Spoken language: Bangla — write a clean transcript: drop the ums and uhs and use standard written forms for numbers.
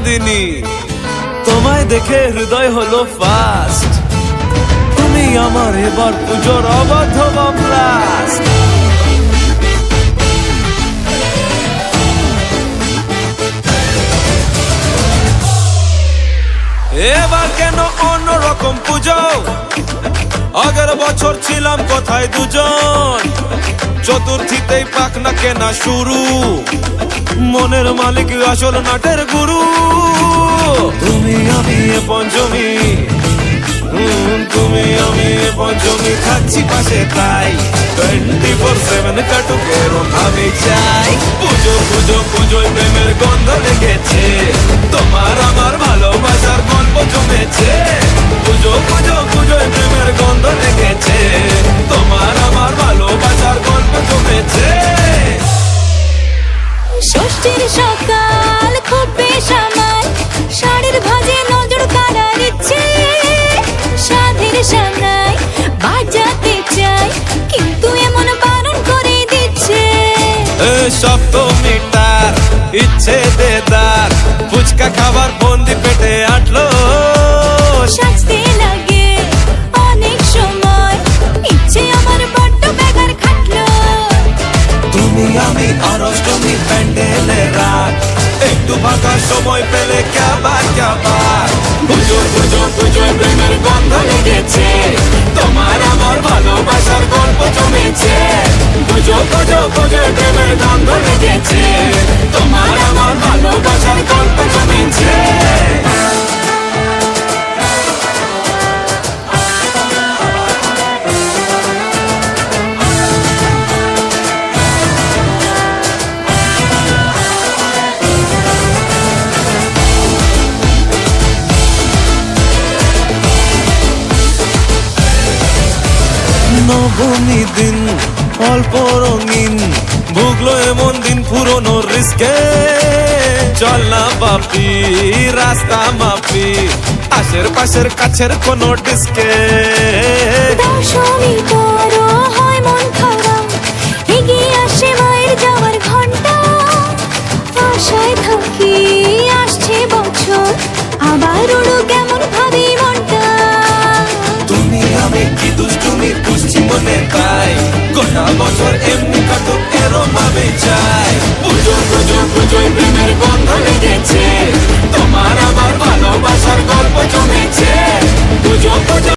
নন্দিনী, তোমায় দেখে হৃদয় হলো ফাস্ট। তুমি আমার এবার পুজোর অবাধ ব্লাস্ট। এবার কেন অন্যরকম পুজো? আগের বছর ছিলাম কোথায় দুজন, চতুর্থীতেই পাক না কেনা শুরু। মনের মালিক আসল নাটের গুরু। তুমি আমি এ পঞ্চমী, তুমি আমি এ পঞ্চমী, থাকছি পাশে তাই 24/7 কাটুক এরম ভাবে চাই। পুজো পুজো পুজোয় প্রেমের গন্ধ লেগেছে, তোমার আমার ভালোবাসার গল্প জমেছে। পুজো পুজো পুজোয় প্রেমের গন্ধ লেগেছে, তোমার আমার ভালোবাসার গল্প জমেছে। ষষ্ঠীর সকাল খুব বেসামাল, শাড়ির ভাজে নজর কাড়ার ইচ্ছে। সাধের সামনায় বাজাতে চাই, কিন্তু এমন বারণ করে দিচ্ছে। সপ্তমীটার ইচ্ছে দেদার, ফুচকা খাবার বন্দি পেটে আটলো। সাজতে লাগে অনেক সময়, ইচ্ছে আমার বড্ড বেগার খাটলো। তুমি আমি আর অষ্টমী প্যান্ডেলে রাত, একটু ফাঁকা সময় পেলে ক্যাবার ক্যাবার। পুজো পুজো পুজোয় প্রেমের গন্ধ লেগেছে, তোমার আমার ভালোবাসার গল্প জমেছে। পুজো পুজো পুজোয় প্রেমের গন্ধ লেগেছে, তোমার আমার ভালোবাসার গল্প জমেছে। নবমী দিন অল্প রঙিন, ভুগলো এমন দিন পুরনো রিস্কে। চল না বাপি রাস্তা মাপি, আশের পাশের কাছের কোনো ডিস্কে। দশমী বড় হয় মন খারাপ, এগিয়ে আসে মায়ের যাওয়ার ঘন্টা। আশায় থাকি আসছে বছর, আবার উড়ো কেমন ভাবি মনটা। তুমি আমি কি দুষ্টুমি বুঝছি মনে তাই, গোটা বছর এমনি কাটুক এরম ভাবে চাই। পুজো পুজো পুজোয় প্রেমের গন্ধ লেগেছে, তোমার আমার ভালোবাসার গল্প জমেছে। পুজো পুজো